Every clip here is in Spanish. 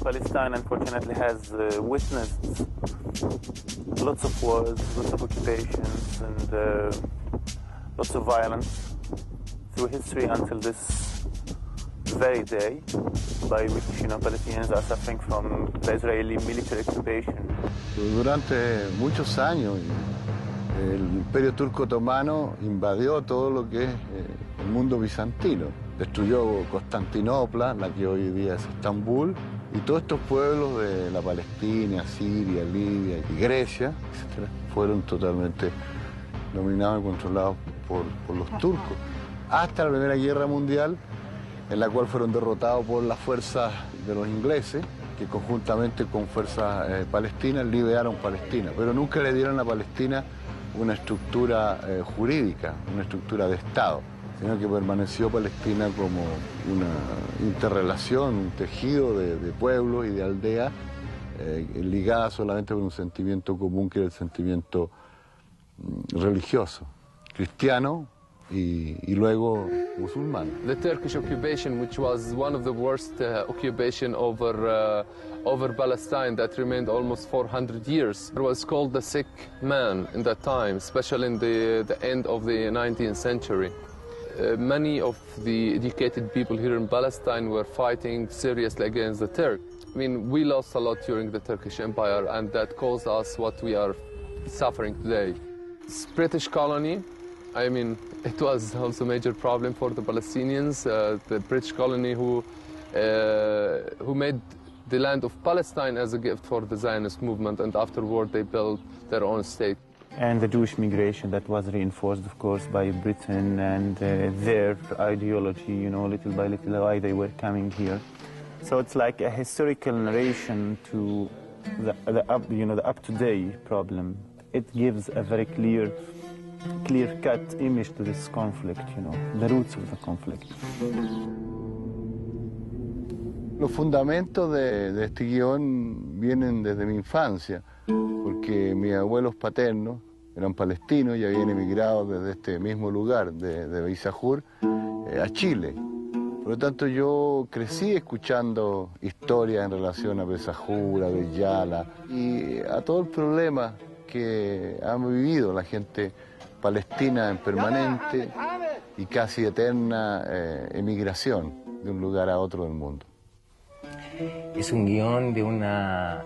Palestine unfortunately has witnessed lots of wars, lots of occupations, and lots of violence through history until this very day, by which Palestinians are suffering from the Israeli military occupation. Durante muchos años el Imperio Turco Otomano invadió todo lo que es el mundo bizantino. Destruyó Constantinopla, la que hoy día es Estambul, y todos estos pueblos de la Palestina, Siria, Libia y Grecia, etc., fueron totalmente dominados y controlados por los turcos. Hasta la Primera Guerra Mundial, en la cual fueron derrotados por las fuerzas de los ingleses, que conjuntamente con fuerzas palestinas liberaron Palestina, pero nunca le dieron a Palestina una estructura jurídica, una estructura de Estado, sino que permaneció Palestina como una interrelación, un tejido de pueblos y de aldeas ligada solamente por un sentimiento común, que era el sentimiento religioso, cristiano y luego musulmán. The Turkish occupation, which was one of the worst occupation over Palestine that remained almost 400 years, it was called the sick man in that time, especially in the end of the 19th century. Many of the educated people here in Palestine were fighting seriously against the Turks. I mean, we lost a lot during the Turkish Empire, and that caused us what we are suffering today. This British colony, I mean, it was also a major problem for the Palestinians. The British colony who made the land of Palestine as a gift for the Zionist movement, and afterward they built their own state. And the Jewish migration that was reinforced, of course, by Britain and their ideology, little by little, why they were coming here. So it's like a historical narration to the up-to-date problem. It gives a very clear-cut image to this conflict, the roots of the conflict. Los fundamentos de este guión vienen desde mi infancia, porque mis abuelos paternos eran palestinos y habían emigrado desde este mismo lugar, de Beisajur, a Chile. Por lo tanto, yo crecí escuchando historias en relación a Beisajur, a Beyala y a todo el problema que han vivido la gente palestina en permanente y casi eterna emigración de un lugar a otro del mundo. Es un guión de una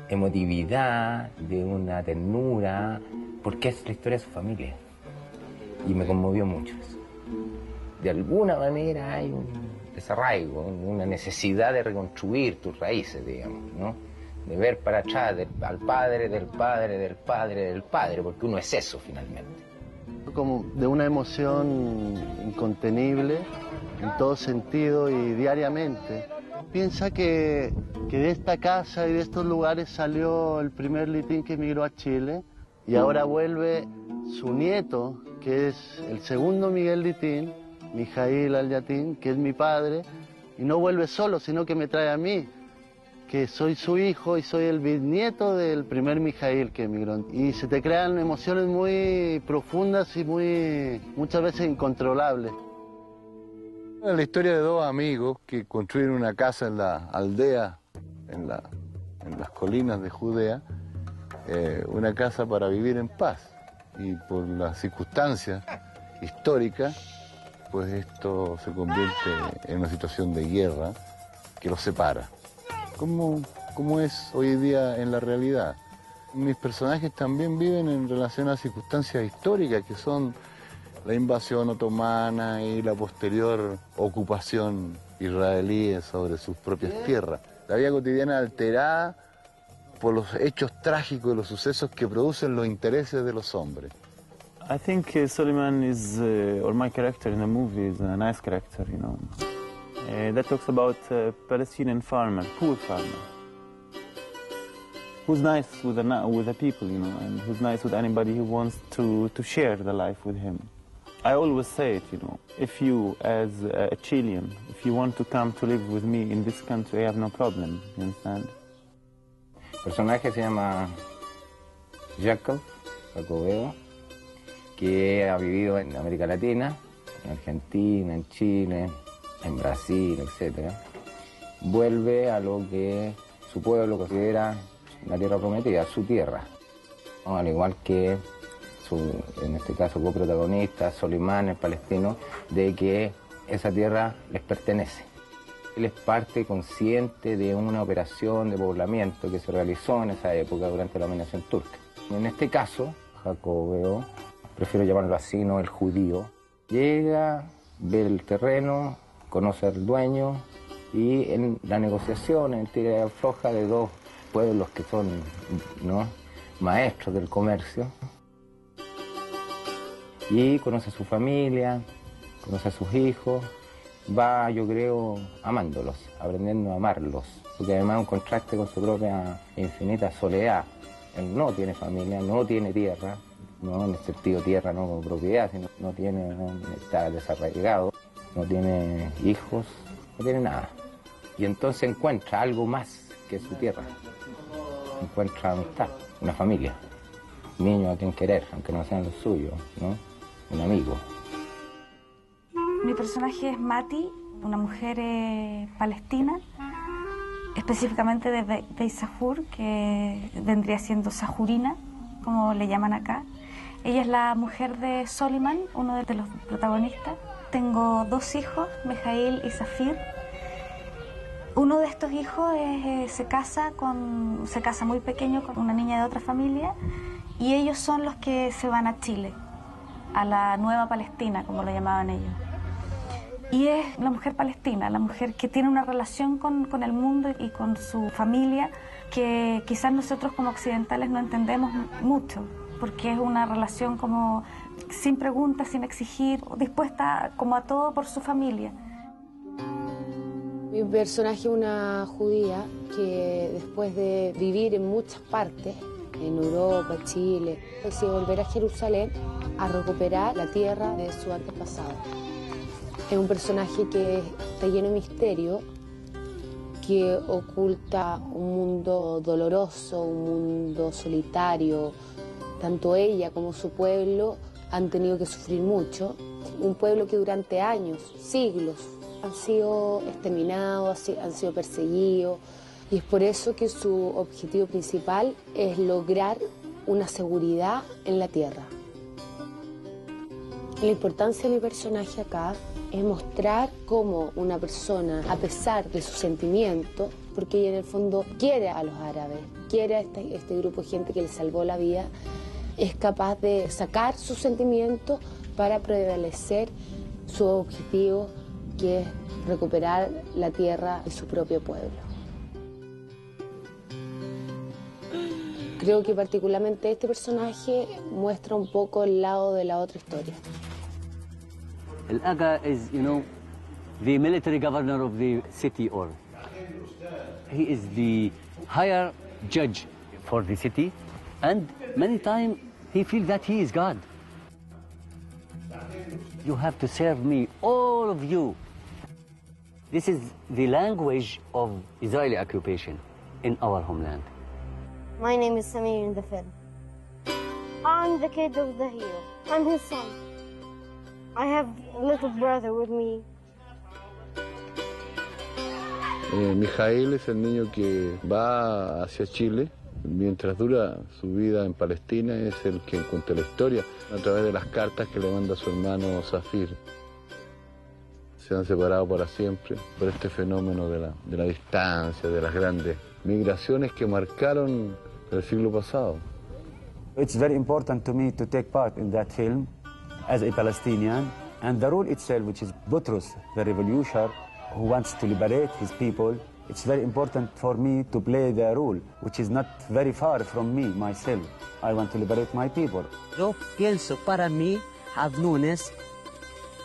emotividad, de una ternura, porque es la historia de su familia. Y me conmovió mucho eso. De alguna manera hay un desarraigo, una necesidad de reconstruir tus raíces, digamos, ¿no? De ver para atrás al padre, del padre, del padre, del padre, porque uno es eso finalmente. Como de una emoción incontenible en todo sentido y diariamente. Piensa que de esta casa y de estos lugares salió el primer litín que emigró a Chile y ahora vuelve su nieto, que es el segundo Miguel Litín, Mijail Al-Yatin, que es mi padre, y no vuelve solo, sino que me trae a mí, que soy su hijo y soy el bisnieto del primer Mijail que emigró. Y se te crean emociones muy profundas y muchas veces incontrolables. La historia de dos amigos que construyen una casa en la aldea, en las colinas de Judea, una casa para vivir en paz. Y por las circunstancias históricas, pues esto se convierte en una situación de guerra que los separa. ¿Cómo es hoy día en la realidad? Mis personajes también viven en relación a circunstancias históricas que son la invasión otomana y la posterior ocupación israelí sobre sus propias tierras. La vida cotidiana alterada por los hechos trágicos y los sucesos que producen los intereses de los hombres. I think Suleiman is, or my character in the movie is a nice character, that talks about a Palestinian farmer, poor farmer, who's nice with the people, and who's nice with anybody who wants to share the life with him. I always say it, if you, as a Chilean, if you want to come to live with me in this country, I have no problem, you understand? El personaje se llama Jacob Jacobeo, que ha vivido en América Latina, en Argentina, en Chile, en Brasil, etc. vuelve a lo que su pueblo considera la tierra prometida, su tierra, ¿no? Al igual que en este caso coprotagonista, Solimán, el palestino, de que esa tierra les pertenece. Él es parte consciente de una operación de poblamiento que se realizó en esa época durante la dominación turca. En este caso, Jacobeo, prefiero llamarlo así, no el judío, llega, ve el terreno, conoce al dueño y en la negociación, en el tira y afloja de dos pueblos que son, ¿no?, maestros del comercio, y conoce a su familia, conoce a sus hijos, va, yo creo, amándolos, aprendiendo a amarlos, porque además es un contraste con su propia infinita soledad. Él no tiene familia, no tiene tierra, no en el sentido tierra no como propiedad, sino no tiene, está desarraigado, no tiene hijos, no tiene nada. Y entonces encuentra algo más que su tierra, encuentra amistad, una familia, un niño a quien querer, aunque no sean los suyos, ¿no? Un amigo. Mi personaje es Mati, una mujer palestina, específicamente de Beit Sahur, que vendría siendo sahurina, como le llaman acá. Ella es la mujer de Solimán, uno de los protagonistas. Tengo 2 hijos, Mijail y Zafir. Uno de estos hijos se casa muy pequeño con una niña de otra familia, y ellos son los que se van a Chile, a la Nueva Palestina, como lo llamaban ellos. Y es la mujer palestina, la mujer que tiene una relación con el mundo y con su familia que quizás nosotros como occidentales no entendemos mucho, porque es una relación como sin preguntas, sin exigir, dispuesta como a todo por su familia. Mi personaje es una judía que después de vivir en muchas partes, en Europa, Chile, decide volver a Jerusalén a recuperar la tierra de su antepasado. Es un personaje que está lleno de misterio, que oculta un mundo doloroso, un mundo solitario. Tanto ella como su pueblo han tenido que sufrir mucho. Un pueblo que durante años, siglos, han sido exterminados, han sido perseguidos. Y es por eso que su objetivo principal es lograr una seguridad en la tierra. La importancia de mi personaje acá es mostrar cómo una persona, a pesar de sus sentimientos, porque ella en el fondo quiere a los árabes, quiere a este grupo de gente que le salvó la vida, es capaz de sacar sus sentimientos para prevalecer su objetivo, que es recuperar la tierra de su propio pueblo. Creo que particularmente este personaje muestra un poco el lado de la otra historia. El Aga is, the military governor of the city, or he is the higher judge for the city, and many times he feels that he is God. You have to serve me, all of you. This is the language of Israeli occupation in our homeland. My name is Samir in the film. I'm the kid of the hero. I'm his son. I have a little brother with me. Mijail es el niño que va hacia Chile. Mientras dura su vida en Palestina, es el que cuenta la historia a través de las cartas que le manda su hermano Zafir. Se han separado para siempre por este fenómeno de la distancia, de las grandes migraciones que marcaron el siglo pasado. It's very important to me to take part in that film as a Palestinian, and the role itself, which is Boutros, the revolutionary who wants to liberate his people. It's very important for me to play the role, which is not very far from me, myself. I want to liberate my people. Yo pienso, para mí, Abnunes,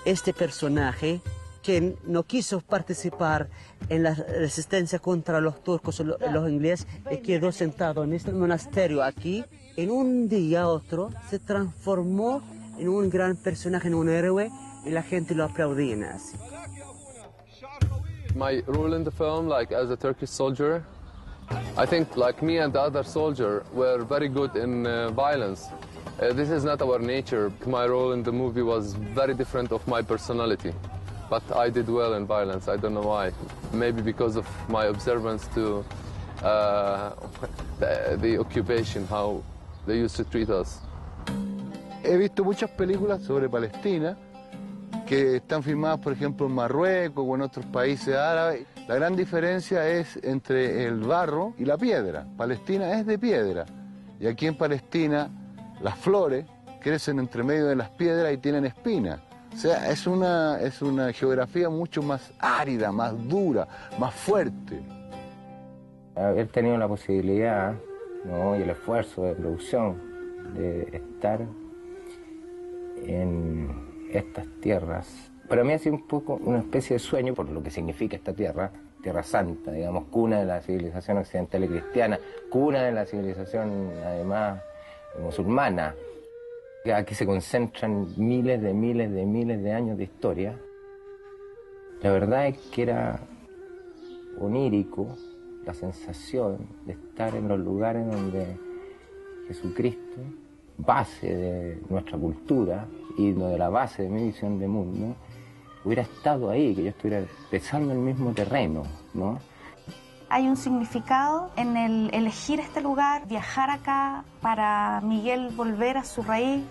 este personaje que no quiso participar en la resistencia contra los turcos o los ingleses, y quedó sentado en este monasterio aquí, en un día a otro se transformó en un gran personaje, en un héroe, y la gente lo aplaudía así. My role in the film, like as a Turkish soldier, I think like me and the other soldier were very good in violence. This is not our nature. My role in the movie was very different of my personality. but I did well in violence. I don't know why. Maybe because of my observance to the occupation, how they used to treat us. He visto muchas películas sobre Palestina que están filmadas, por ejemplo, en Marruecos o en otros países árabes. La gran diferencia es entre el barro y la piedra. Palestina es de piedra. Y aquí en Palestina las flores crecen entre medio de las piedras y tienen espinas. O sea, es una geografía mucho más árida, más dura, más fuerte. Haber tenido la posibilidad, ¿no?, y el esfuerzo de producción de estar en estas tierras, para mí ha sido un poco una especie de sueño por lo que significa esta tierra, Tierra Santa, digamos, cuna de la civilización occidental y cristiana, cuna de la civilización, además, musulmana. Aquí se concentran miles de años de historia. La verdad es que era onírico la sensación de estar en los lugares donde Jesucristo, base de nuestra cultura y de la base de mi visión de mundo, hubiera estado ahí, que yo estuviera pisando el mismo terreno, ¿no? Hay un significado en el elegir este lugar, viajar acá, para Miguel volver a su raíz.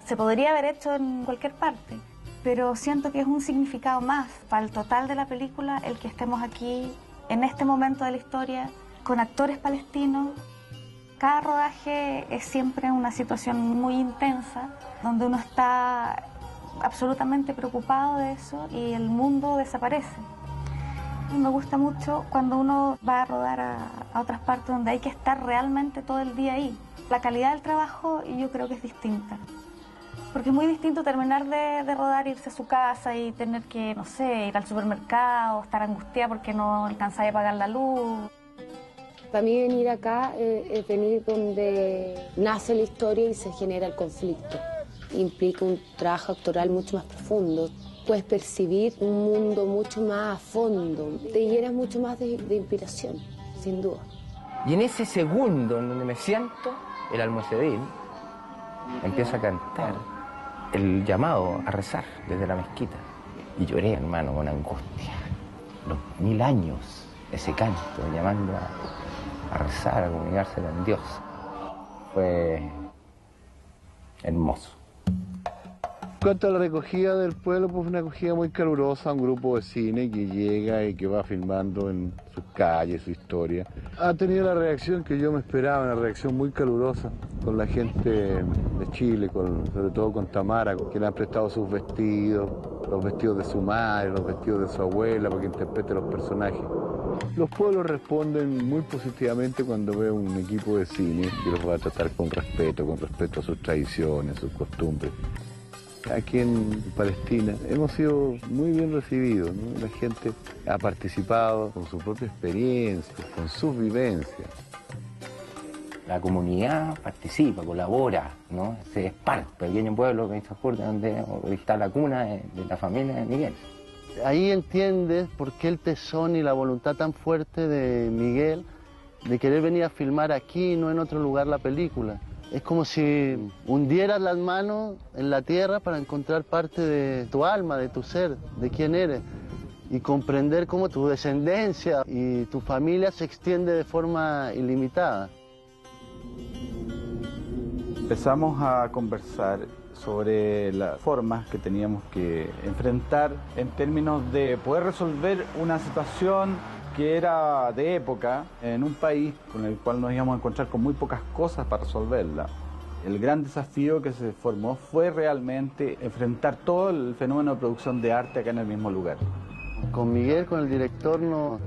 Se podría haber hecho en cualquier parte, pero siento que es un significado más para el total de la película el que estemos aquí, en este momento de la historia, con actores palestinos. Cada rodaje es siempre una situación muy intensa, donde uno está absolutamente preocupado de eso y el mundo desaparece. Y me gusta mucho cuando uno va a rodar a otras partes donde hay que estar realmente todo el día ahí. La calidad del trabajo yo creo que es distinta. Porque es muy distinto terminar de rodar, irse a su casa y tener que, no sé, ir al supermercado, estar angustiada porque no alcanzáis a pagar la luz. Para mí venir acá es venir donde nace la historia y se genera el conflicto. Implica un trabajo actoral mucho más profundo. Puedes percibir un mundo mucho más a fondo. Te llenas mucho más de inspiración, sin duda. Y en ese segundo en donde me siento, el almohadín empieza a cantar el llamado a rezar desde la mezquita. Y lloré, hermano, con angustia. Los 1000 años, ese canto, llamando a rezar, a comunicarse con Dios. Fue hermoso. En cuanto a la recogida del pueblo, pues una acogida muy calurosa, un grupo de cine que llega y que va filmando en sus calles, su historia. Ha tenido la reacción que yo me esperaba, una reacción muy calurosa con la gente de Chile, sobre todo con Tamara, que le han prestado sus vestidos, los vestidos de su madre, los vestidos de su abuela, para que interprete los personajes. Los pueblos responden muy positivamente cuando ve un equipo de cine que los va a tratar con respeto a sus tradiciones, sus costumbres. Aquí en Palestina hemos sido muy bien recibidos, ¿no? La gente ha participado con su propia experiencia, con sus vivencias. La comunidad participa, colabora, ¿no? Es parte del pequeño pueblo de Beisajur, donde está la cuna de la familia de Miguel. Ahí entiendes por qué el tesón y la voluntad tan fuerte de Miguel de querer venir a filmar aquí y no en otro lugar la película. Es como si hundieras las manos en la tierra para encontrar parte de tu alma, de tu ser, de quién eres, y comprender cómo tu descendencia y tu familia se extiende de forma ilimitada. Empezamos a conversar sobre las formas que teníamos que enfrentar en términos de poder resolver una situación que era de época, en un país con el cual nos íbamos a encontrar con muy pocas cosas para resolverla. El gran desafío que se formó fue realmente enfrentar todo el fenómeno de producción de arte acá en el mismo lugar. Con Miguel, con el director, nos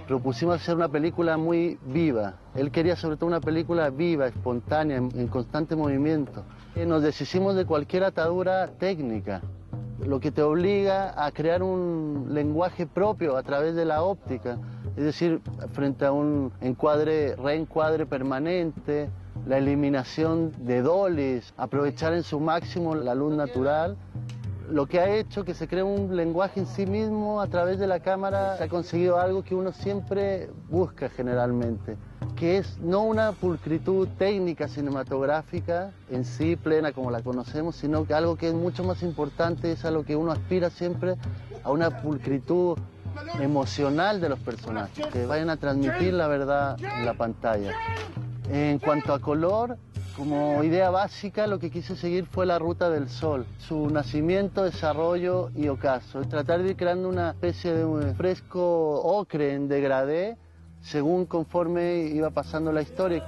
propusimos hacer una película muy viva. Él quería sobre todo una película viva, espontánea, en constante movimiento. Nos deshicimos de cualquier atadura técnica, lo que te obliga a crear un lenguaje propio a través de la óptica. Es decir, frente a un reencuadre permanente, la eliminación de dollies, aprovechar en su máximo la luz natural, lo que ha hecho que se cree un lenguaje en sí mismo a través de la cámara. Se ha conseguido algo que uno siempre busca generalmente, que es no una pulcritud técnica cinematográfica en sí, plena como la conocemos, sino que algo que es mucho más importante, es a lo que uno aspira siempre, a una pulcritud emocional de los personajes, que vayan a transmitir la verdad en la pantalla. En cuanto a color, como idea básica, lo que quise seguir fue la ruta del sol, su nacimiento, desarrollo y ocaso. Tratar de ir creando una especie de un fresco ocre en degradé, según conforme iba pasando la historia.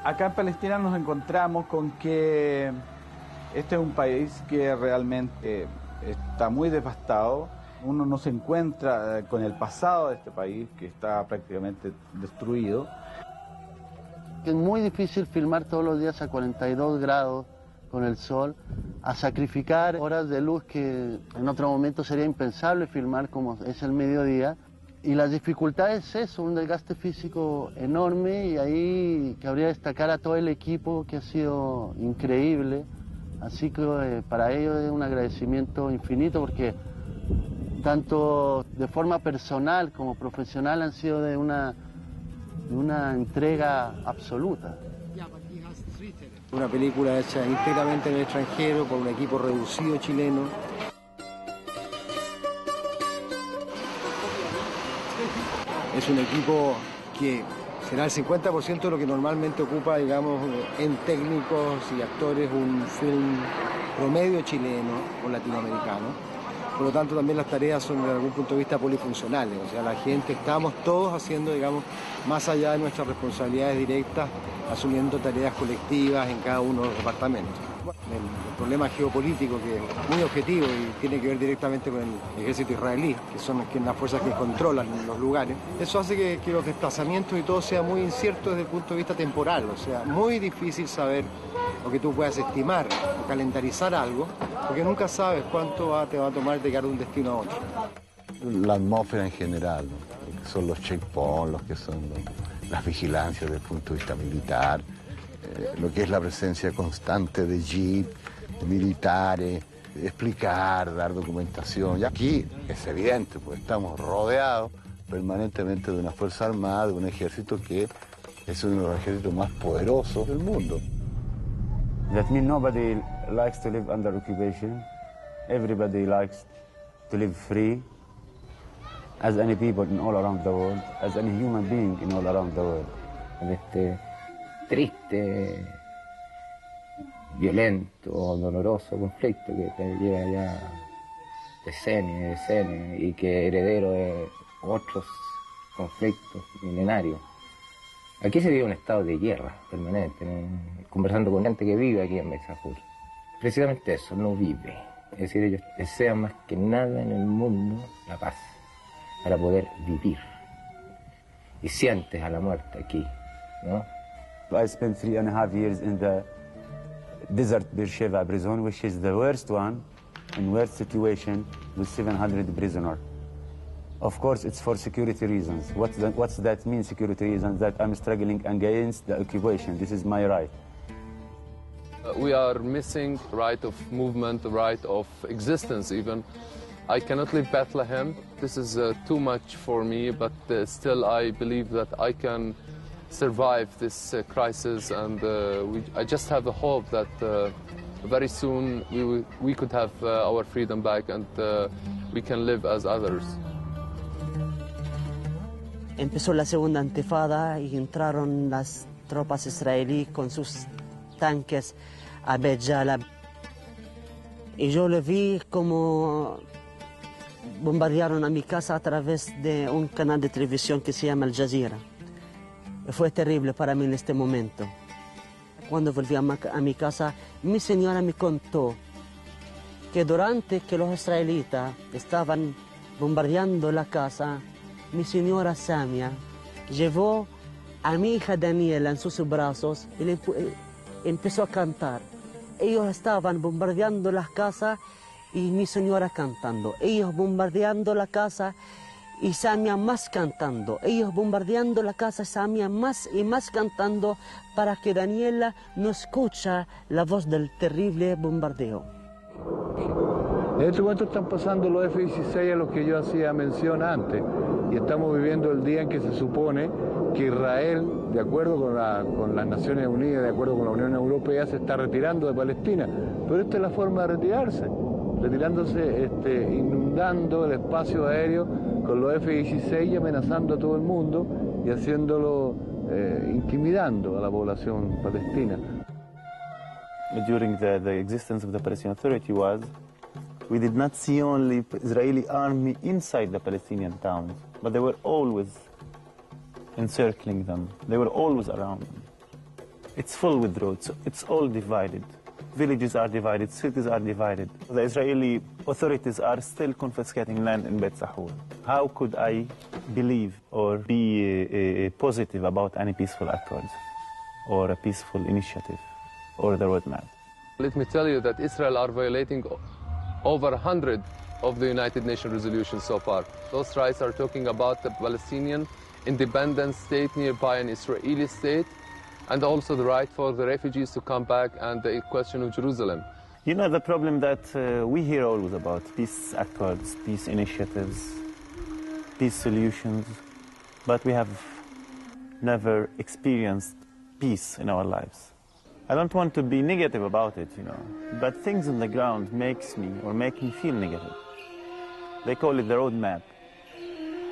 Acá en Palestina nos encontramos con que este es un país que realmente está muy devastado. Uno no se encuentra con el pasado de este país, que está prácticamente destruido. Es muy difícil filmar todos los días a 42 grados con el sol, a sacrificar horas de luz que en otro momento sería impensable filmar como es el mediodía. Y las dificultades es eso, un desgaste físico enorme, y ahí cabría destacar a todo el equipo que ha sido increíble. Así que para ellos es un agradecimiento infinito, porque tanto de forma personal como profesional han sido de una entrega absoluta. Una película hecha íntegramente en el extranjero por un equipo reducido chileno. Es un equipo que será el 50% de lo que normalmente ocupa, digamos, en técnicos y actores un film promedio chileno o latinoamericano. Por lo tanto, también las tareas son desde algún punto de vista polifuncionales. O sea, la gente, estamos todos haciendo, digamos, más allá de nuestras responsabilidades directas, asumiendo tareas colectivas en cada uno de los departamentos. El problema geopolítico, que es muy objetivo y tiene que ver directamente con el ejército israelí, que son las fuerzas que controlan los lugares, eso hace que los desplazamientos y todo sea muy incierto desde el punto de vista temporal. O sea, muy difícil saber o que tú puedas estimar o calendarizar algo, porque nunca sabes cuánto te va a tomar llegar de un destino a otro. La atmósfera en general, ¿no? Lo que son los checkpoints, los que son las vigilancias desde el punto de vista militar, lo que es la presencia constante de jeep, de militares, explicar, dar documentación. Y aquí es evidente, pues estamos rodeados permanentemente de una fuerza armada, de un ejército que es uno de los ejércitos más poderosos del mundo. That means nobody likes to live under occupation. Everybody likes to live free, as any people in all around the world, as any human being in all around the world. En este triste, violento, doloroso conflicto que lleva ya decenios y decenios, y que heredero de otros conflictos milenarios. Aquí se vive un estado de guerra permanente, ¿no? Conversando con gente que vive aquí en Beizahur. Precisamente eso, no vive. Es decir, ellos desean más que nada en el mundo la paz, para poder vivir. Y sientes a la muerte aquí, ¿no? I spent 3.5 years in the desert Beersheba prison, which is the worst one, in worst situation, with 700 prisoners. Of course, it's for security reasons. What's that mean, security reasons? That I'm struggling against the occupation. This is my right. We are missing right of movement, the right of existence even. I cannot leave Bethlehem. This is too much for me, but still I believe that I can survive this crisis, and I just have a hope that very soon we could have our freedom back, and we can live as others. Empezó la segunda intifada y entraron las tropas israelíes con sus tanques a Bet Jala. Y yo le vi como bombardearon a mi casa a través de un canal de televisión que se llama Al Jazeera. Fue terrible para mí en este momento. Cuando volví a mi casa, mi señora me contó que durante que los israelitas estaban bombardeando la casa, mi señora Samia llevó a mi hija Daniela en sus brazos y empezó a cantar. Ellos estaban bombardeando las casas y mi señora cantando. Ellos bombardeando la casa y Samia más cantando. Ellos bombardeando la casa, Samia más y más cantando para que Daniela no escucha la voz del terrible bombardeo. En este momento están pasando los F-16 a los que yo hacía mención antes. y estamos viviendo el día en que se supone que Israel, de acuerdo con las Naciones Unidas, de acuerdo con la Unión Europea, se está retirando de Palestina. Pero esta es la forma de retirarse, retirándose, inundando el espacio aéreo con los F-16 y amenazando a todo el mundo y haciéndolo, intimidando a la población palestina. During the existence of the Palestinian Authority we did not see only Israeli army inside the Palestinian towns, but they were always encircling them. They were always around them. It's full with roads, it's all divided. Villages are divided, cities are divided. The Israeli authorities are still confiscating land in Beit Sahur. How could I believe or be positive about any peaceful accords or a peaceful initiative or the roadmap? Let me tell you that Israel are violating over 100 of the United Nations resolutions so far. Those rights are talking about the Palestinian independent state nearby an Israeli state, and also the right for the refugees to come back and the question of Jerusalem. You know, the problem that we hear always about peace accords, peace initiatives, peace solutions, but we have never experienced peace in our lives. I don't want to be negative about it, you know, but things on the ground make me feel negative. They call it the roadmap.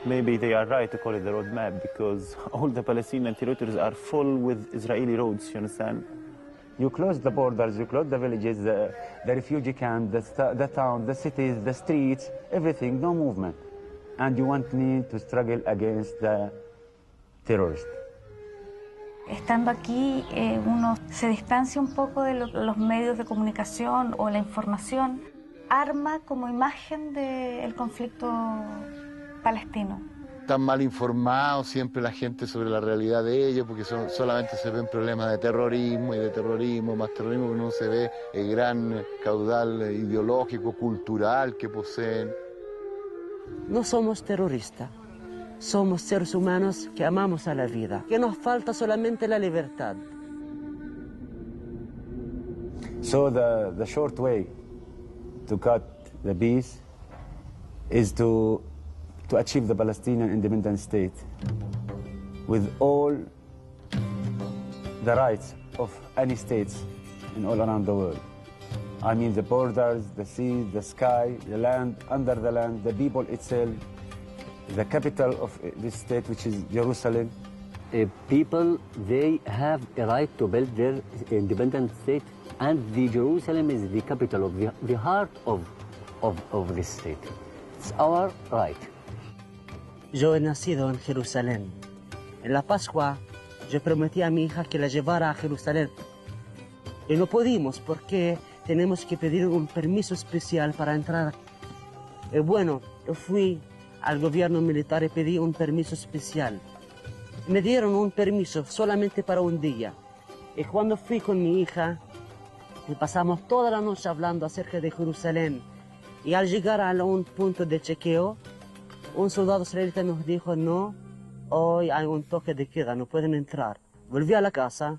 Maybe they are right to call it the roadmap because all the Palestinian territories are full with Israeli roads, you understand? You close the borders, you close the villages, the refugee camp, the town, the cities, the streets, everything, no movement. And you want me to struggle against the terrorists. Estando aquí, uno se distancia un poco de los medios de comunicación o la información, arma como imagen del conflicto palestino. Están mal informados siempre la gente sobre la realidad de ellos, porque solamente se ven problemas de terrorismo y de terrorismo, más terrorismo, que no se ve el gran caudal ideológico, cultural que poseen. No somos terroristas, somos seres humanos que amamos a la vida, que nos falta solamente la libertad. So the short way to cut the peace is to achieve the Palestinian independent state with all the rights of any states in all around the world. I mean the borders, the sea, the sky, the land, under the land, the people itself, the capital of this state, which is Jerusalem. People, they have a right to build their independent state, and the Jerusalem is the capital of the heart of this state. It's our right. Yo he nacido en Jerusalén. En la Pascua yo prometí a mi hija que la llevara a Jerusalén. Y no pudimos porque tenemos que pedir un permiso especial para entrar. Y bueno, yo fui al gobierno militar y pedí un permiso especial. Me dieron un permiso solamente para un día. Y cuando fui con mi hija, y pasamos toda la noche hablando acerca de Jerusalén. Y al llegar a un punto de chequeo, un soldado israelita nos dijo, no, hoy hay un toque de queda, no pueden entrar. Volví a la casa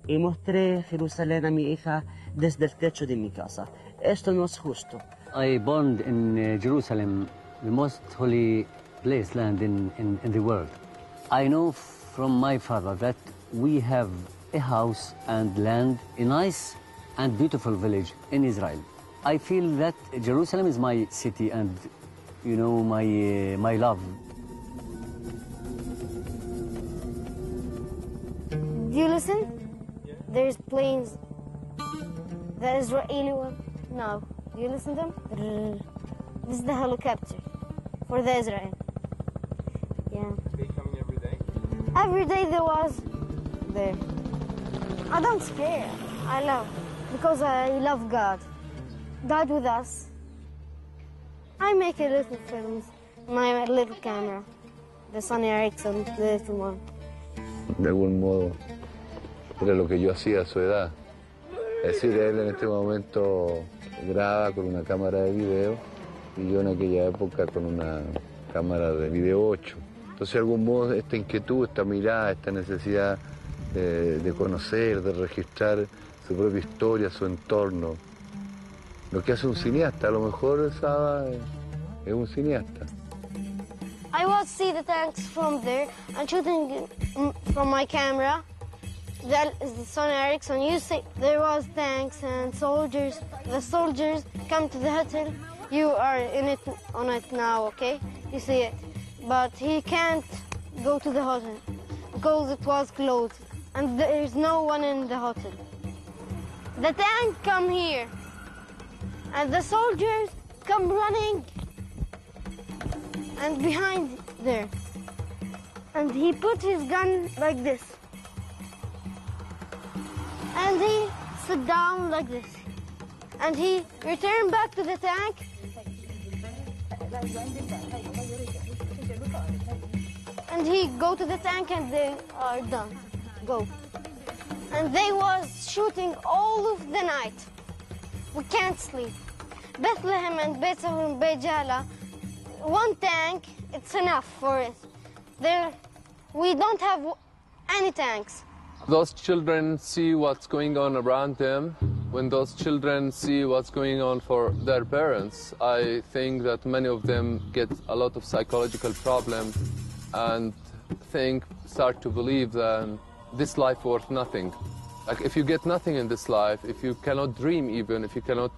y mostré Jerusalén a mi hija desde el techo de mi casa. Esto no es justo. I born in Jerusalem, the most holy place, land in the world. I know from my father that we have a house and land, a nice and beautiful village in Israel. I feel that Jerusalem is my city and, you know, my love. Do you listen? There's planes. The Israeli one. No. Do you listen to them? This is the helicopter for the Israel. Yeah. Are they coming every day? Every day there was there. I don't scare. I love, because I love God. God with us. I make a little films, my little camera, the Sony Ericsson, the little one. De algún modo, era lo que yo hacía a su edad. Es decir, él en este momento graba con una cámara de video y yo en aquella época con una cámara de video 8. Entonces, de algún modo, esta inquietud, esta mirada, esta necesidad de conocer, de registrar su propia historia, su entorno, lo que hace un cineasta. A lo mejor Saba es un cineasta. I was see the tanks from there and shooting from my camera. That is the Sony Ericsson. You see there was tanks and soldiers. The soldiers come to the hotel. You are in it on it now, okay? You see it. But he can't go to the hotel because it was closed and there is no one in the hotel. The tank come here and the soldiers come running and behind there. And he put his gun like this. And he sit down like this. And he returned back to the tank. And he go to the tank and they are done. Go. And they was shooting all of the night. We can't sleep. Bethlehem and Beit Sahur and Beit Jala, one tank, it's enough for it. There, we don't have any tanks. Those children see what's going on around them. When those children see what's going on for their parents, I think that many of them get a lot of psychological problems and start to believe that this life worth nothing. Like if you get nothing in this life, if you cannot dream even, if you cannot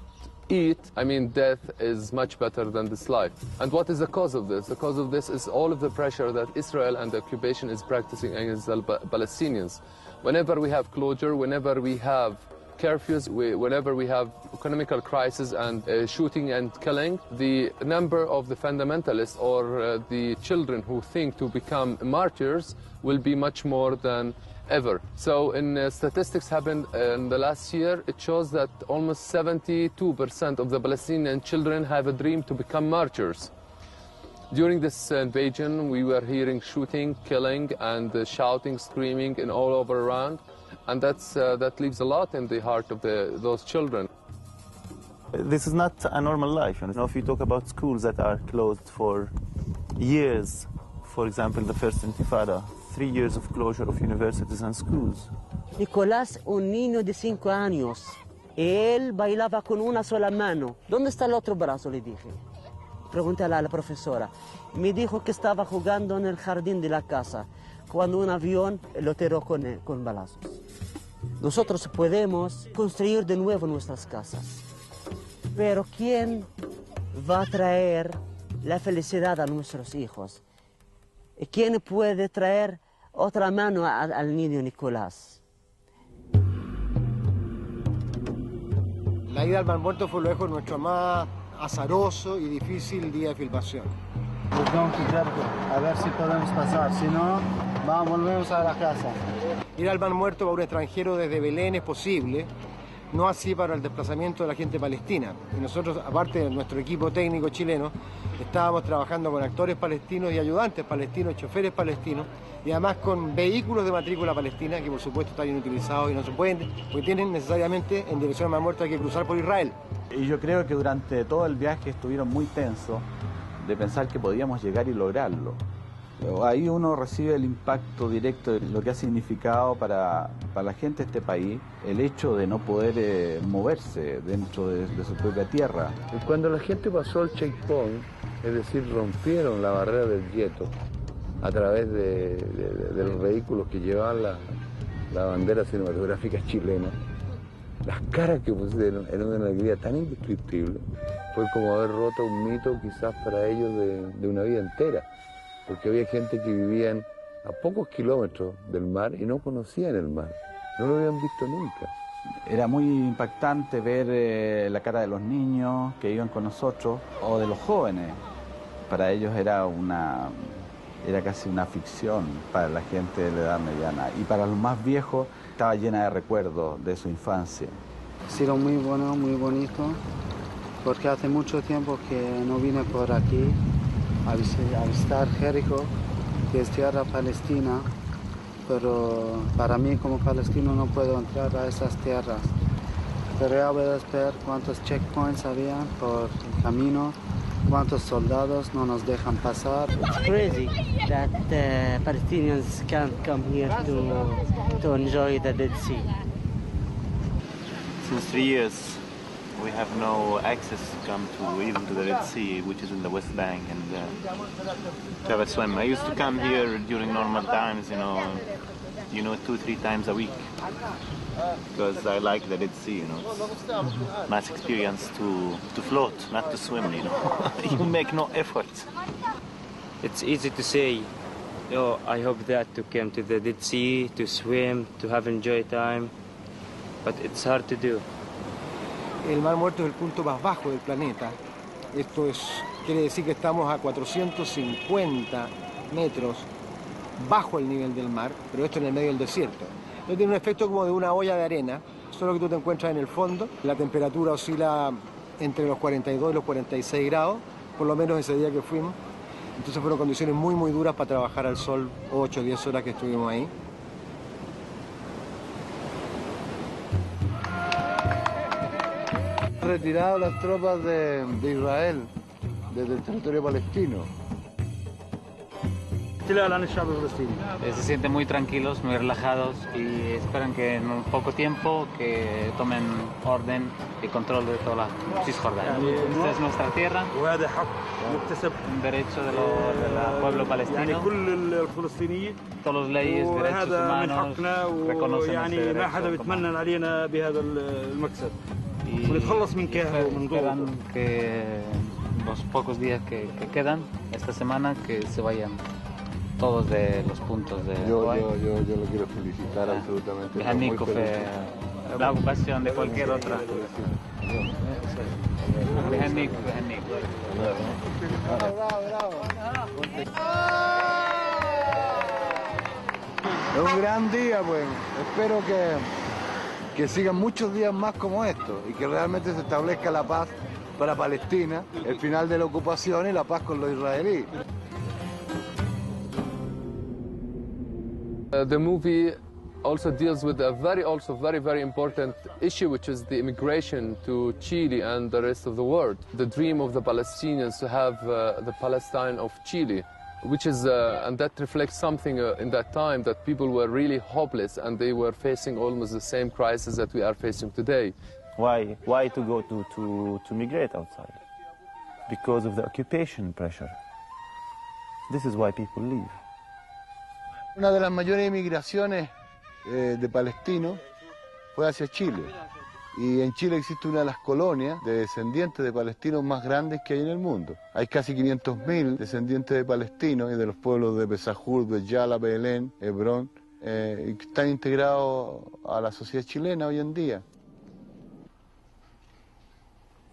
eat, I mean, death is much better than this life. And what is the cause of this? The cause of this is all of the pressure that Israel and the occupation is practicing against the Palestinians. Whenever we have closure, whenever we have curfews, whenever we have economical crisis and shooting and killing, the number of the fundamentalists or the children who think to become martyrs will be much more than ever. So in statistics happened in the last year, it shows that almost 72% of the Palestinian children have a dream to become martyrs. During this invasion, we were hearing shooting, killing, and shouting, screaming, and all over around. And that leaves a lot in the heart of those children. This is not a normal life. You know, if you talk about schools that are closed for years, for example, the first Intifada, 3 years of closure of universities and schools. Nicolás, un niño de 5 años, él bailaba con una sola mano. ¿Dónde está el otro brazo?, le dije. Pregunté a la profesora. Me dijo que estaba jugando en el jardín de la casa cuando un avión lo tiró con balazos. Nosotros podemos construir de nuevo nuestras casas, pero ¿quién va a traer la felicidad a nuestros hijos? ¿Quién puede traer otra mano al niño Nicolás? La ida al Mar Muerto fue luego nuestro más azaroso y difícil día de filmación. Tenemos que ver a ver si podemos pasar, si no, volvemos a la casa. Ir al Mar Muerto para un extranjero desde Belén es posible, no así para el desplazamiento de la gente palestina. Y nosotros, aparte de nuestro equipo técnico chileno, estábamos trabajando con actores palestinos y ayudantes palestinos, choferes palestinos, y además con vehículos de matrícula palestina, que por supuesto están inutilizados y no se pueden, porque tienen necesariamente en dirección al Mar Muerto hay que cruzar por Israel. Y yo creo que durante todo el viaje estuvieron muy tensos de pensar que podíamos llegar y lograrlo. Ahí uno recibe el impacto directo de lo que ha significado para la gente de este país el hecho de no poder moverse dentro de su propia tierra. Cuando la gente pasó el checkpoint, es decir, rompieron la barrera del gueto a través de los vehículos que llevaban la bandera cinematográfica chilena, las caras que pusieron eran de una alegría tan indescriptible. Fue como haber roto un mito quizás para ellos de una vida entera, porque había gente que vivían a pocos kilómetros del mar y no conocían el mar, no lo habían visto nunca. Era muy impactante ver la cara de los niños que iban con nosotros o de los jóvenes. Para ellos era casi una ficción para la gente de la edad mediana, y para los más viejos estaba llena de recuerdos de su infancia. Ha sido muy bueno, muy bonito, porque hace mucho tiempo que no vine por aquí a visitar Jericó, que es tierra palestina, pero para mí como palestino no puedo entrar a esas tierras. Pero ya voy a ver cuántos checkpoints había por el camino, cuántos soldados no nos dejan pasar. It's crazy that Palestinians can't come here to enjoy the Dead Sea. Since 3 years, We have no access to come to even to the Red Sea, which is in the West Bank, and to have a swim. I used to come here during normal times, you know, 2-3 times a week, because I like the Red Sea, you know. It's a nice experience to float, not to swim, you know. You make no effort. It's easy to say, oh, I hope that to come to the Dead Sea, to swim, to have enjoy time, but it's hard to do. El Mar Muerto es el punto más bajo del planeta. Esto quiere decir que estamos a 450 metros bajo el nivel del mar, pero esto en el medio del desierto. Entonces tiene un efecto como de una olla de arena, solo que tú te encuentras en el fondo. La temperatura oscila entre los 42 y los 46 grados, por lo menos ese día que fuimos. Entonces fueron condiciones muy, muy duras para trabajar al sol, 8 o 10 horas que estuvimos ahí. Retirado las tropas de Israel desde el territorio palestino. Se sienten muy tranquilos, muy relajados y esperan que en un poco tiempo que tomen orden y control de toda la Cisjordania. Esta es nuestra tierra, un derecho del pueblo palestino. Todas las leyes, derechos humanos reconocen este derecho. Y esperan que los pocos días que quedan esta semana que se vayan todos de los puntos de yo lo quiero felicitar absolutamente. La ocupación de cualquier otra. Es un gran día, pues. Espero que sigan muchos días más como estos y que realmente se establezca la paz para Palestina, el final de la ocupación y la paz con los israelíes. The movie also deals with a very important issue, which is the immigration to Chile and the rest of the world. The dream of the Palestinians to have the Palestine of Chile, which is, and that reflects something in that time that people were really hopeless and they were facing almost the same crisis that we are facing today. Why to go to migrate outside? Because of the occupation pressure. This is why people leave. Una de las mayores emigraciones de palestinos fue hacia Chile. Y en Chile existe una de las colonias de descendientes de palestinos más grandes que hay en el mundo. Hay casi 500.000 descendientes de palestinos y de los pueblos de Besajur, de Yala, Belén, Hebrón, que están integrados a la sociedad chilena hoy en día.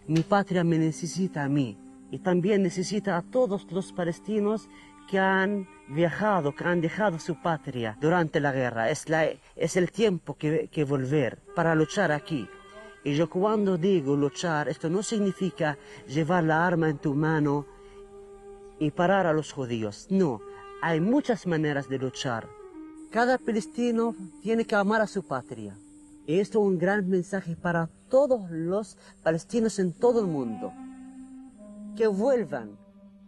Mi patria me necesita a mí y también necesita a todos los palestinos que han viajado, que han dejado su patria durante la guerra. Es el tiempo que volver para luchar aquí. Y yo cuando digo luchar, esto no significa llevar la arma en tu mano y parar a los judíos. No, hay muchas maneras de luchar. Cada palestino tiene que amar a su patria. Y esto es un gran mensaje para todos los palestinos en todo el mundo. Que vuelvan.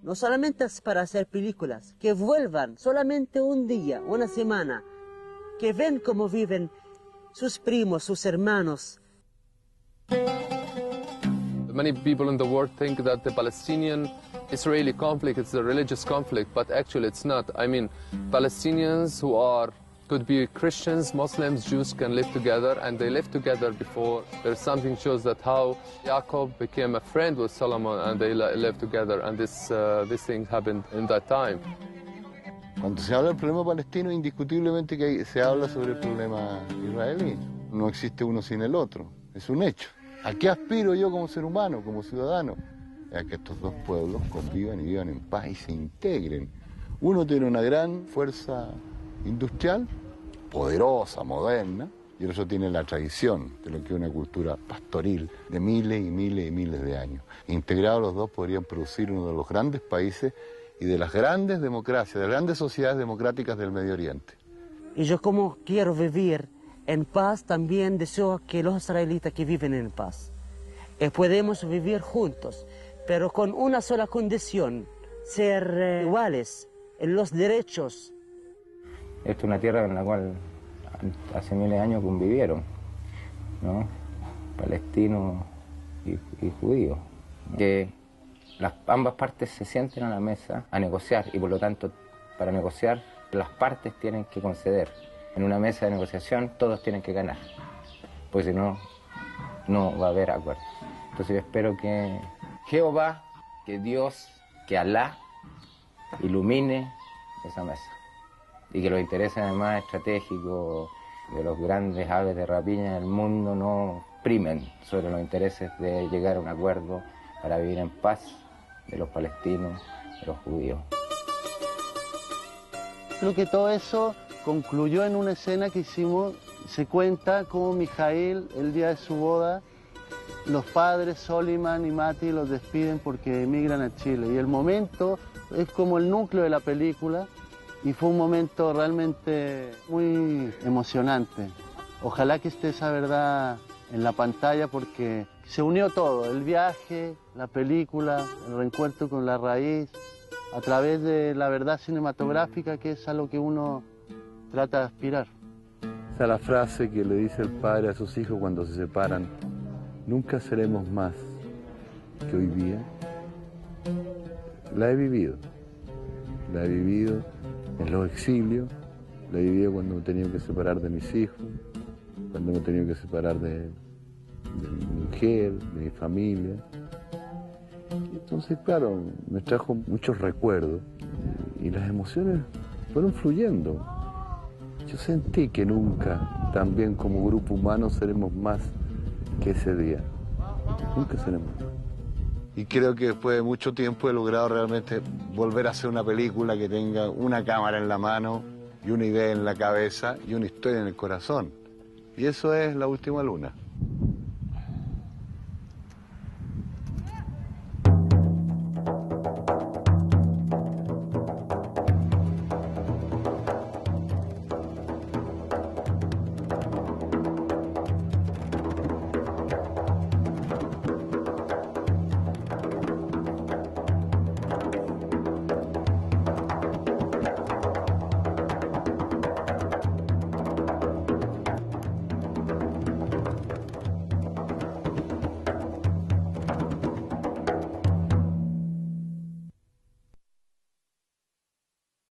No solamente es para hacer películas, que vuelvan solamente un día, una semana, que ven cómo viven sus primos, sus hermanos. Many people in the world think that the Palestinian-Israeli conflict is a religious conflict, but actually it's not. I mean, Palestinians could be Christians, Muslims, Jews can live together, and they lived together before. There's something shows that how Jacob became a friend with Solomon, and they lived together, and this thing happened in that time. Cuando se habla del problema palestino, indiscutiblemente que se habla sobre el problema israelí. No existe uno sin el otro, es un hecho. ¿A qué aspiro yo como ser humano, como ciudadano? A que estos dos pueblos convivan y vivan en paz y se integren. Uno tiene una gran fuerza industrial, poderosa, moderna, y el otro tiene la tradición de lo que es una cultura pastoril de miles y miles y miles de años. Integrados los dos podrían producir uno de los grandes países y de las grandes democracias, de las grandes sociedades democráticas del Medio Oriente. Y yo como quiero vivir en paz, también deseo que los israelitas que viven en paz. Podemos vivir juntos, pero con una sola condición, ser iguales en los derechos. Esta es una tierra en la cual hace miles de años convivieron, ¿no? Palestinos y judío. Que ambas partes se sienten a la mesa a negociar y por lo tanto para negociar las partes tienen que conceder. En una mesa de negociación todos tienen que ganar, pues si no, no va a haber acuerdo. Entonces yo espero que Jehová, que Dios, que Alá ilumine esa mesa y que los intereses además estratégicos de los grandes aves de rapiña del mundo no primen sobre los intereses de llegar a un acuerdo para vivir en paz de los palestinos, de los judíos. Creo que todo eso concluyó en una escena que hicimos. Se cuenta cómo Mijail, el día de su boda, los padres Soliman y Mati los despiden porque emigran a Chile. Y el momento es como el núcleo de la película y fue un momento realmente muy emocionante. Ojalá que esté esa verdad en la pantalla porque se unió todo, el viaje, la película, el reencuentro con la raíz, a través de la verdad cinematográfica, que es a lo que uno trata de aspirar. Esa es la frase que le dice el padre a sus hijos cuando se separan: nunca seremos más que hoy día. La he vivido en los exilios, la he vivido cuando me he tenido que separar de mis hijos, cuando me he tenido que separar de mi mujer, de mi familia. Entonces, claro, me trajo muchos recuerdos y las emociones fueron fluyendo. Yo sentí que nunca, también como grupo humano, seremos más que ese día. Nunca seremos más. Y creo que después de mucho tiempo he logrado realmente volver a hacer una película que tenga una cámara en la mano y una idea en la cabeza y una historia en el corazón. Y eso es La Última Luna.